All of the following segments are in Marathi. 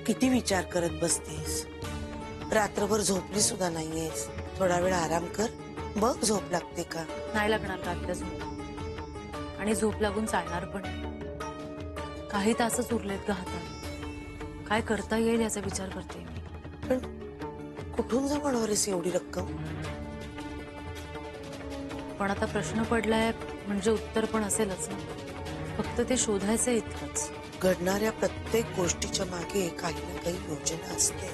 किती विचार करत बसतेस? रात्रभर झोपली सुद्धा नाहीयेस. थोडा वेळ आराम कर, बघ झोप लागते का. नाही लागणार का आत्या झोप? आणि झोप लागून चालणार पण नाही. काही तासच उरलेत ग हातात. काय करता येईल याचा विचार करते मी. पण कुठून जमवणार आहेस एवढी रक्कम? पण आता प्रश्न पडलाय म्हणजे उत्तर पण असेलच ना. फक्त ते शोधायचं इतकंच. घडणाऱ्या प्रत्येक गोष्टीच्या मागे काही ना काही योजना असते.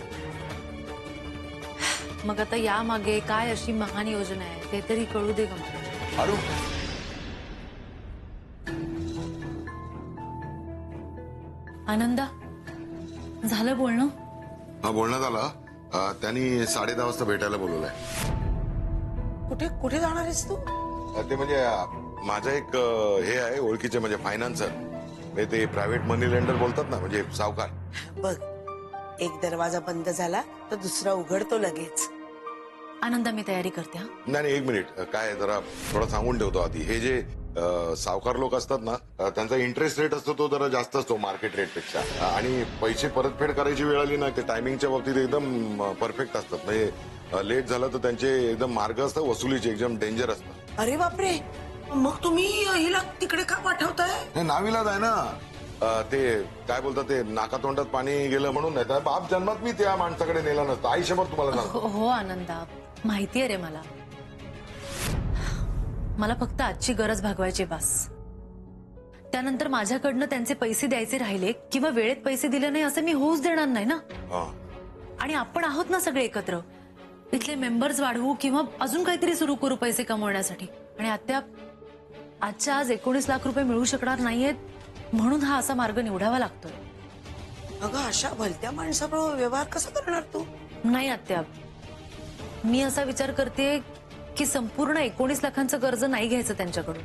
मग आता या मागे काय अशी महान योजना आहे ते तरी कळू दे ग मला. अरू, आनंदा, झालं बोलणं? हा बोलण्यात आला. त्यांनी 10:30 वाजता भेटायला बोलवलंय. कुठे कुठे जाणार आहेस तू? ते म्हणजे माझा एक हे आहे ओळखीचे, म्हणजे फायनान्सर. म्हणजे ते प्रायव्हेट मनी लेंडर बोलतात ना, म्हणजे सावकार. बघ, एक दरवाजा बंद झाला तर दुसरा उघडतो लगेच. आनंदा, मी तयारी करते हा. नाही, एक मिनिट. काय जरा थोडं सांगून ठेवतो आधी. हे जे सावकार लोक असतात ना, त्यांचा इंटरेस्ट रेट असतो तो जरा जास्त असतो मार्केट रेट पेक्षा. आणि पैसे परतफेड करायची वेळ आली ना, ते टायमिंगच्या बाबतीत एकदम परफेक्ट असतात. म्हणजे लेट झालं तर त्यांचे एकदम मार्ग असतात वसुलीचे, एकदम डेंजर असतात. अरे बापरे, मग तुम्ही हिला तिकडे का पाठवताय? हे नाविलाज आहे ना. ते काय बोलतात, ते नाकातोंडात पाणी गेलं म्हणून. नाही तर बाप जन्मात मी त्या माणसाकडे नेला नसतं. आयुष्यभर तुम्हाला सांगतो. हो आनंदा, माहितीये रे मला. मला फक्त आजची गरज भागवायची बस. त्यानंतर माझ्याकडनं त्यांचे पैसे द्यायचे राहिले किंवा वेळेत पैसे दिले नाही असं मी होऊच देणार नाही ना. आणि आपण आहोत ना सगळे एकत्र. इथले मेंबर्स वाढवू किंवा अजून काहीतरी सुरू करू पैसे कमवण्यासाठी. आणि आत्या, आजच्या आज 19 लाख रुपये मिळू शकणार नाहीयेत म्हणून हा असा मार्ग निवडावा लागतोय. अगं, अशा भलत्या माणसाबरोबर व्यवहार कसा करणार तू? नाही आत्या, मी असा विचार करते की संपूर्ण 19 लाखांचं कर्ज नाही घ्यायचं त्यांच्याकडून.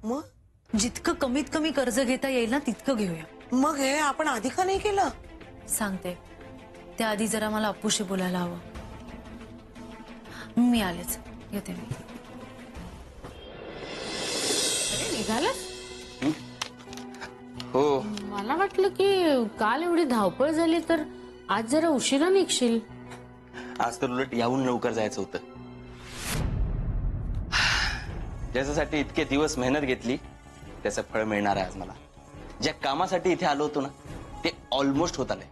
मग जितकं कमीत कमी कर्ज घेता येईल ना तितकं घेऊया. मग हे आपण आधी का नाही केलं? सांगते, त्याआधी जरा मला अप्पूशी बोलायला हवं. मी आलेच, येते मी. अरे निघालास? हो. मला वाटलं की काल एवढी धावपळ झाली तर आज जरा उशिरा निघशील. आज तर उलट याहून लवकर जायचं होतं. ज्याच्यासाठी इतके दिवस मेहनत घेतली त्याचं फळ मिळणार आहे आज मला. ज्या कामासाठी इथे आलो होतो ना ते ऑलमोस्ट होत आलंय.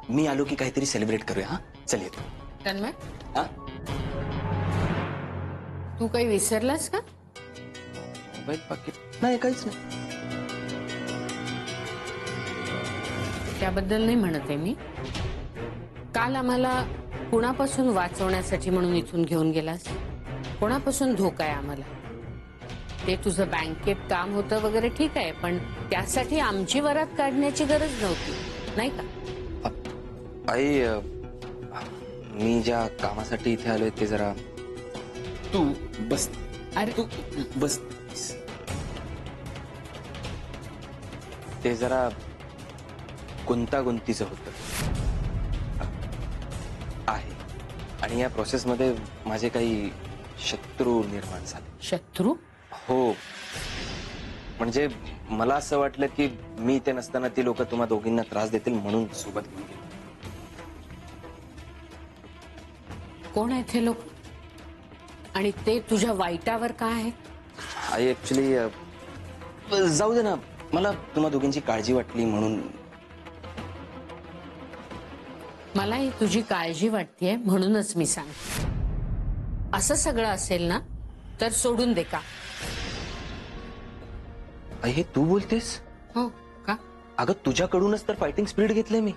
मी आलो की काहीतरी सेलिब्रेट करूया. हा, चल येतो. तन्मय, हा, तू काही विसरलास का? मोबाईल पाकिट नाही, काहीच नाही. त्याबद्दल नाही म्हणत आहे मी. काल आम्हाला कुणापासून वाचवण्यासाठी म्हणून इथून घेऊन गेलास? कोणापासून धोका आहे आम्हाला? ते तुझं बँकेत काम होतं वगैरे ठीक आहे, पण त्यासाठी आमची वरात काढण्याची गरज नव्हती, नाही का? आई, मी ज्या कामासाठी इथे आलोय ते जरा. तू बस. अरे तू बस. ते जरा गुंतागुंतीचं होतं आहे. आणि या प्रोसेसमध्ये माझे काही शत्रू निर्माण झाले. शत्रू? हो, म्हणजे मला असं वाटलं की मी इथे नसताना ती लोक तुम्हा दोघींना त्रास देतील म्हणून सोबत घेऊन गेले. कोण आहेत हे लोक? आणि ते तुझ्या वाईटावर काय आहे? आई ऍक्च्युली जाऊ दे ना, मला तुम्हा दोघींची काळजी वाटली म्हणून. मलाही तुझी काळजी वाटतेय म्हणूनच मी सांगते. असं सगळं असेल ना तर सोडून दे का? आई, हे तू बोलतेस? हो का? अगं, तुझ्याकडूनच तर फायटिंग स्पिरिट घेतलंय मी.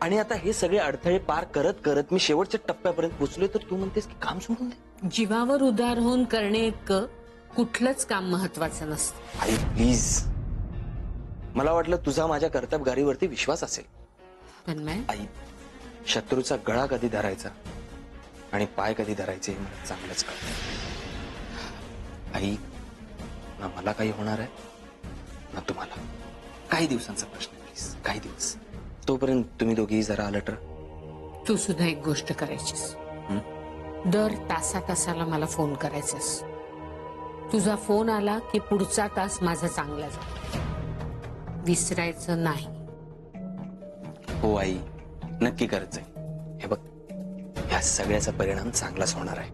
आणि आता हे सगळे अडथळे पार करत करत मी शेवटच्या टप्प्यापर्यंत पोहोचलोय, तर तू म्हणतेस की काम सोडून दे? जीवावर उदार होऊन करणे इतकं कुठलंच काम महत्वाचं नसतं. आई प्लीज, मला वाटलं तुझा माझ्या कर्तबगारीवरती विश्वास असेल. तन्मय, आई, शत्रूचा गळा कधी धरायचा आणि पाय कधी धरायचे हे मला चांगलंच कळतं. आई, ना मला काही होणार आहे ना तुम्हाला. काही दिवसांचा प्रश्न, प्लीज, काही दिवस. तोपर्यंत तुम्ही दोघी जरा अलर्ट राहा. तू सुद्धा एक गोष्ट करायचीस. दर तासाला मला फोन करायचास. तुझा फोन आला की पुढचा तास माझा चांगला जातो. विसरायचं नाही. हो आई, नक्की करायचंय. हे बघ, या सगळ्याचा परिणाम चांगलाच होणार आहे.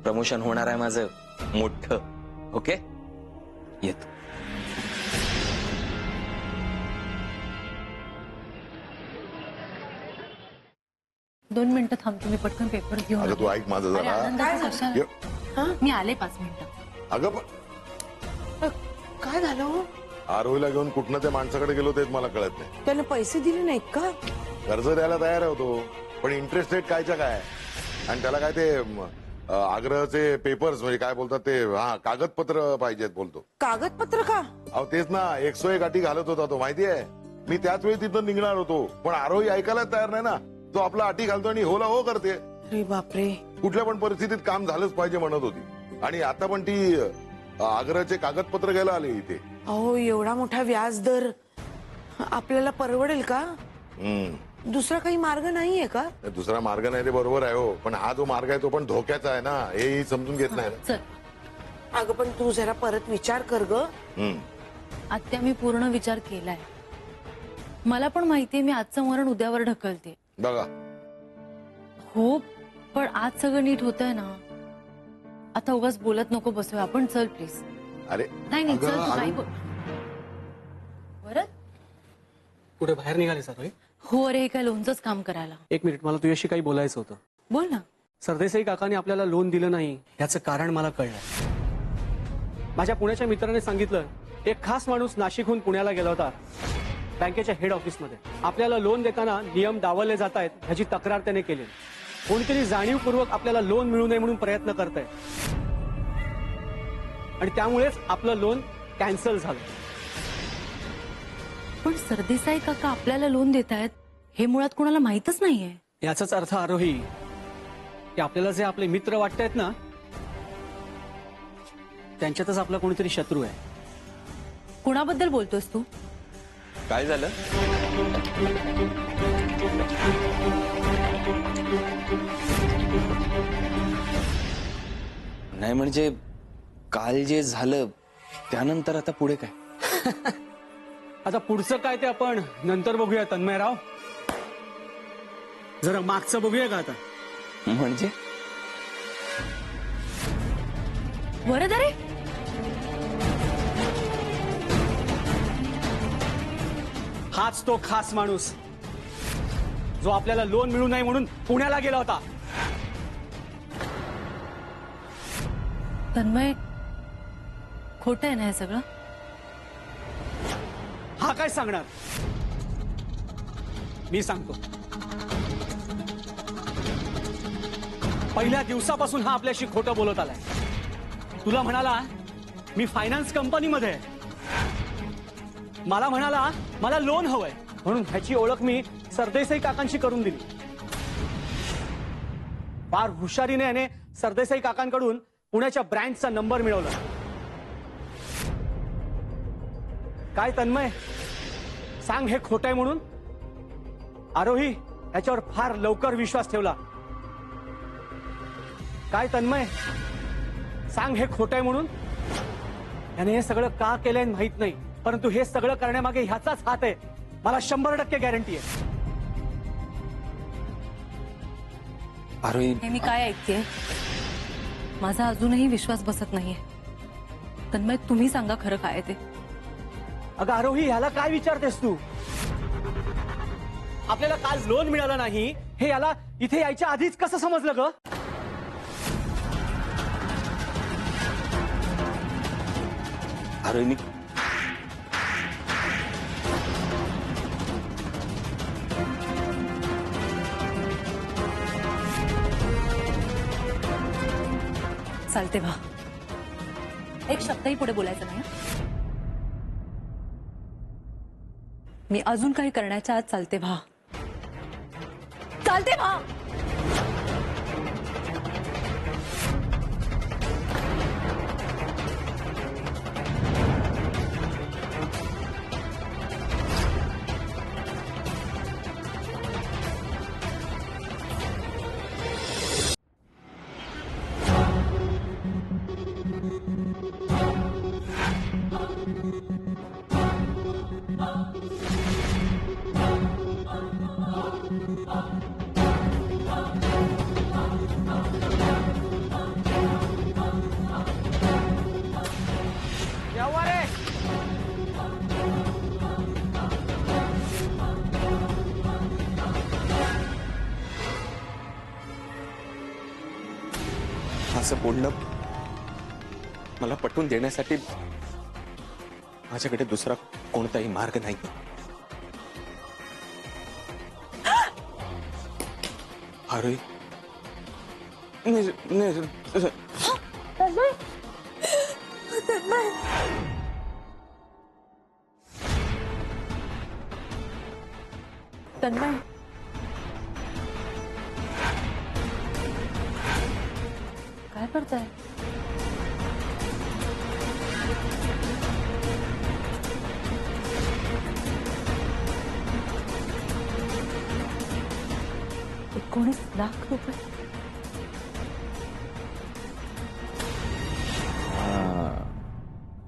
प्रमोशन होणार आहे माझं मोठं. ओके, येतो. दोन मिनिटं थांबतो, मी पटकन पेपर घेऊन अगं तू येते. ऐक माझं अरे, जरा आनंदाचं कशाला? ये- मी आले 5 मिनिटं. अगं पण काय झालं हो? आरोहीला घेऊन कुठनं त्या माणसाकडे गेलो तेच मला कळत नाही. त्याने पैसे दिले नाहीत का? कर्ज द्यायला तयार होतो, पण इंटरेस्ट रेट कायच्या काय, आणि त्याला काय ते आग्रहाचे पेपर्स म्हणजे काय बोलतात ते, हा कागदपत्र पाहिजेत बोलतो. कागदपत्र का? अहो तेच ना, 101 अटी घालत होता तो, माहितीये. मी त्याच वेळी तिथं निघणार होतो, पण आरोही ऐकायला तयार नाही ना. तो आपला अटी घालतो आणि होला हो करते. अरे बापरे. कुठल्या पण परिस्थितीत काम झालंच पाहिजे म्हणत होती, आणि आता पण ती आग्रहाचे कागदपत्र घ्यायला आली इथे. अहो एवढा मोठा व्याज दर आपल्याला परवडेल का? दुसरा काही मार्ग नाहीये का? दुसरा मार्ग नाही ते बरोबर आहे हो, पण हा जो मार्ग आहे तो पण धोक्याचा आहे ना, हेही समजून घेत नाही ना. चल, अगं पण तू जरा परत विचार कर ग. आत्या मी पूर्ण विचार केलाय. मला पण माहितीये मी आजचं मरण उद्यावर ढकलते. बघा हो, पण आज सगळं नीट होतंय ना. आता उगाच बोलत नको बसूया आपण. चल प्लीज. अरे नाही नाही, चल अगं, तू काही अगं. बरं. कुठे बाहेर निघाले सर? हो, अरे हे काय लोनचंच काम करायला. 1 मिनिट, मला तुझ्याशी काही बोलायचं होतं. बोल ना. सरदेसाई काकांनी आपल्याला लोन दिलं नाही याचं कारण मला कळलं. माझ्या पुण्याच्या मित्राने सांगितलं, एक खास माणूस नाशिकहून पुण्याला गेला होता बँकेच्या हेड ऑफिसमध्ये. आपल्याला लोन देताना नियम डावलले जात आहेत ह्याची तक्रार त्याने केली. कोणीतरी जाणीवपूर्वक आपल्याला लोन मिळू नये म्हणून प्रयत्न करतंय, आणि त्यामुळेच आपलं लोन कॅन्सल झालं. पण सरदेसाई काका आपल्याला लोन देत आहेत हे मुळात कोणाला माहितच नाहीये. याचाच अर्थ आरोही की आपल्याला जे आपले मित्र वाटतायत ना, त्यांच्यातच आपला कोणीतरी शत्रू आहे. कुणाबद्दल बोलतोस तू? काय झालं? नाही म्हणजे काल जे झालं त्यानंतर आता पुढे काय? आता पुढचं काय ते आपण नंतर बघूया तन्मयराव. जरा मागचं बघूया का आता? म्हणजे वरद, अरे हाच तो खास माणूस जो आपल्याला लोन मिळू नये म्हणून पुण्याला गेला होता. तन्मय, खोटं आहे ना हे सगळं? हा काय सांगणार? मी सांगतो. पहिल्या दिवसापासून हा आपल्याशी खोटं बोलत आलाय. तुला म्हणाला मी फायनान्स कंपनीमध्ये आहे. मला म्हणाला मला लोन हवंय, म्हणून ह्याची ओळख मी सरदेसाई काकांशी करून दिली. फार हुशारीने याने सरदेसाई काकांकडून पुण्याच्या ब्रँचचा नंबर मिळवला. काय तन्मय, सांग हे खोटं आहे म्हणून? आरोही याच्यावर फार लवकर विश्वास ठेवला. काय तन्मय, सांग हे खोटं आहे म्हणून? याने हे सगळं का केलंय माहित नाही, परंतु हे सगळं करण्यामागे ह्याचाच हात आहे, मला 100% गॅरंटी आहे. आरोही, हे मी काय ऐकतेय? माझा अजूनही विश्वास बसत नाहीये. तन्मय, तुम्ही सांगा खरं काय ते. अगं आरोही, ह्याला काय विचारतेस तू? आपल्याला काल लोन मिळालं नाही हे याला इथे यायच्या आधीच कसं समजलं ग? आरोही मी चालते भा, एक शब्दही पुढे बोलायचं नाही हं? मी अजून काही करण्याच्या आत चालते भा. चालते भा. माझं बोलणं मला पटवून देण्यासाठी माझ्याकडे दुसरा कोणताही मार्ग नाही. अरे तन्मय, काय करताय? ₹19,00,000.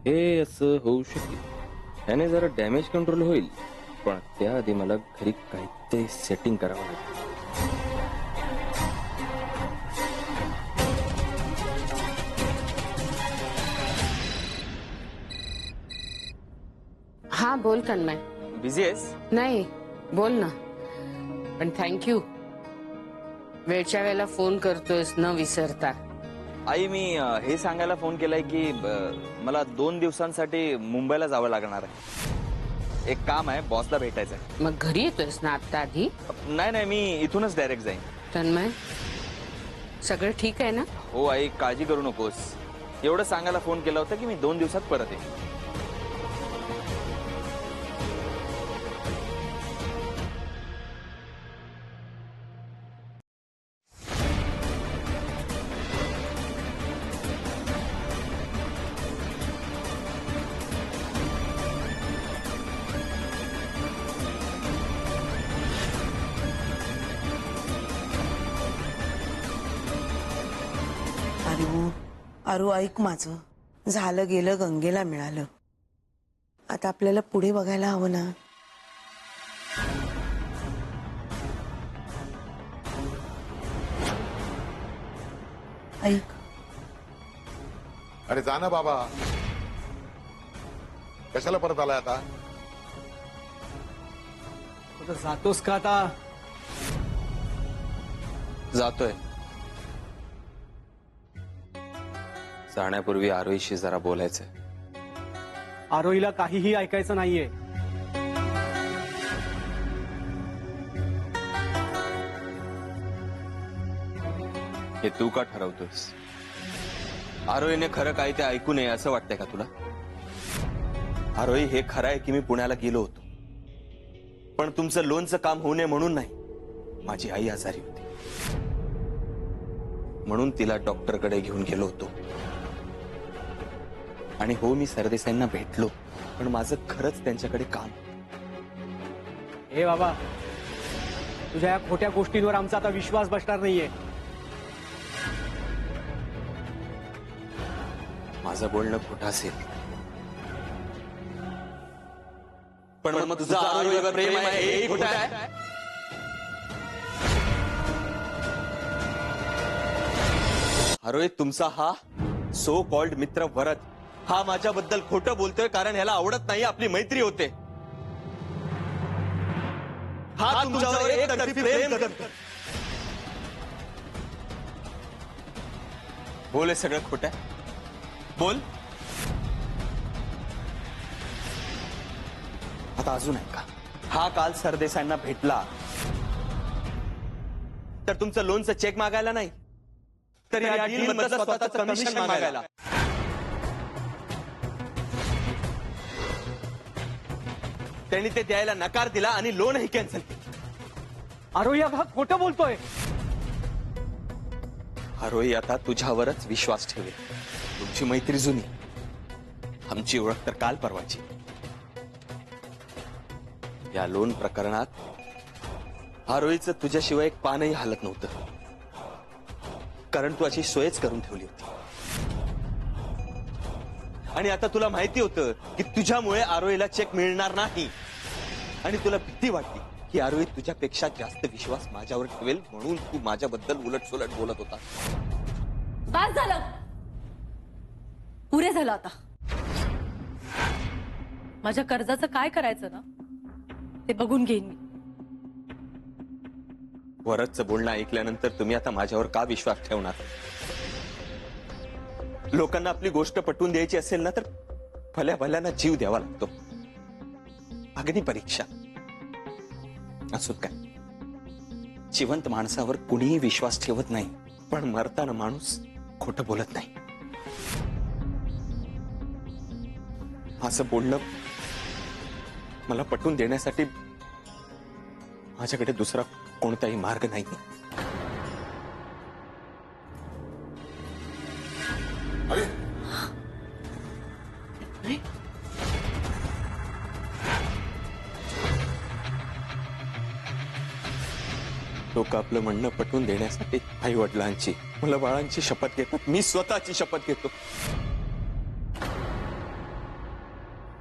हे असं होऊ शकेल. याने जरा डॅमेज कंट्रोल होईल, पण त्याआधी मला घरी काहीतरी सेटिंग करावं लागेल. हा बोल तन्मय. बिझी आहेस? नाही बोल ना, पण थँक्यू. वेळच्या वेळेला फोन करतोयस न विसरता. आई, मी हे सांगायला फोन केलाय की मला 2 दिवसांसाठी मुंबईला जावं लागणार आहे. एक काम आहे, बॉसला भेटायचं आहे. मग घरी येतोयस ना आत्ता आधी? नाही, मी इथूनच डायरेक्ट जाईन. तन्मय, सगळं ठीक आहे ना? हो आई, काळजी करू नकोस. एवढं सांगायला फोन केला होता की मी 2 दिवसात परत येईन. अरू ऐक माझं, झालं गेलं गंगेला मिळालं. आता आपल्याला पुढे बघायला हवं ना. ऐक, अरे जा ना बाबा, कशाला परत आलाय आता? तू तर जातोस का आता? जातोय. जाण्यापूर्वी आरोहीशी जरा बोलायचंय. आरोहीला काहीही ऐकायचं नाहीये. हे तू का ठरवतोयस? आरोहीने खरं काय ते ऐकू नये असं वाटतंय का तुला? आरोही, हे खरं आहे की मी पुण्याला गेलो होतो, पण तुमचं लोनचं काम होऊ नये म्हणून नाही. माझी आई आजारी होती म्हणून तिला डॉक्टरकडे घेऊन गेलो होतो. आणि हो, मी सरदेसाईंना भेटलो, पण माझं खरंच त्यांच्याकडे काम. हे बाबा, तुझ्या या खोट्या गोष्टींवर आमचा आता विश्वास बसणार नाहीये. माझं बोलणं खोटं असेल, पण मग तुझं आरोहीवर प्रेम आहे हेही खोटं आहे. आरोही, तुमचा हा सो कॉल्ड मित्र भरत हा माझ्याबद्दल खोटं बोलतोय, कारण ह्याला आवडत नाही आपली मैत्री होते. हा तुमच्यावर एकतर्फी प्रेम करतो. बोल, हे सगळं खोटं आहे? बोल. आता अजून आहे का? हा काल सरदेसाईंना भेटला तर तुमचं लोनचं चेक मागायला नाही, तर या डील मधलं स्वतःचं कमिशन मागायला. त्यांनी ते द्यायला नकार दिला आणि लोनही कॅन्सल केलं. आरोही हा खोटं बोलतोय. आरोही आता तुझ्यावरच विश्वास ठेवेल. तुमची मैत्री जुनी, आमची ओळख तर काल परवाची. या लोन प्रकरणात आरोहीचं तुझ्याशिवाय एक पानही हालत नव्हतं, कारण तू अशी सोयच करून ठेवली होती. आणि आता तुला माहिती होतं की तुझ्यामुळे आरोहीला चेक मिळणार नाही, आणि तुला भीती वाटली की आरोही तुझ्यापेक्षा जास्त विश्वास माझ्यावर ठेवेल, म्हणून तू माझ्याबद्दल उलटसुलट बोलत होता. बस झालं, पुरे झालं. आता माझ्या कर्जाचं काय करायचं ना ते बघून घेईन मी. वरदचं बोलणं ऐकल्यानंतर तुम्ही आता माझ्यावर का विश्वास ठेवणार? लोकांना आपली गोष्ट पटवून द्यायची असेल ना तर भल्या भल्याना जीव द्यावा लागतो. अग्निपरीक्षा. असो काय, जिवंत माणसावर कुणीही विश्वास ठेवत नाही, पण मरताना माणूस खोटं बोलत नाही. असं बोलणं मला पटवून देण्यासाठी माझ्याकडे दुसरा कोणताही मार्ग नाही. अरे लोक आपलं म्हणणं पटवून देण्यासाठी आई वडिलांची, मुलं बाळांची शपथ घेतात. मी स्वतःची शपथ घेतो.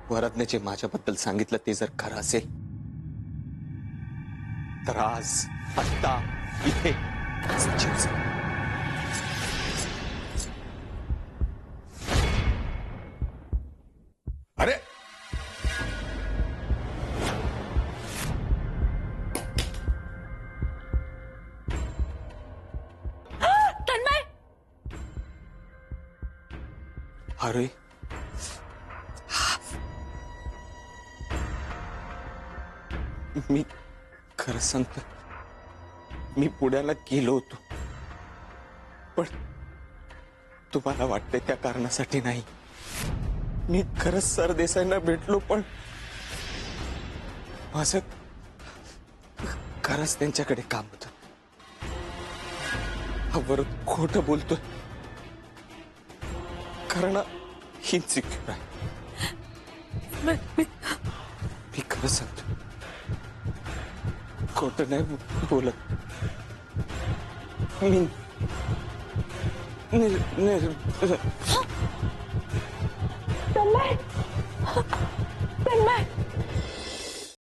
वरातने जे माझ्याबद्दल सांगितलं ते जर खरं असेल तर आज आत्ता इथे सचिन. अरे तन्मय, अरे मी खरं सांगतो, मी पुण्याला गेलो होतो, पण तुम्हाला वाटतंय त्या कारणासाठी नाही. मी खरंच सरदेसाईंना भेटलो, पण माझं खरंच त्यांच्याकडे काम होतं. वरून खोटं बोलतोय कारण इन्सिक्युअर आहे. मी खरं सांगतो, खोटं नाही बोलत. मी तन्मय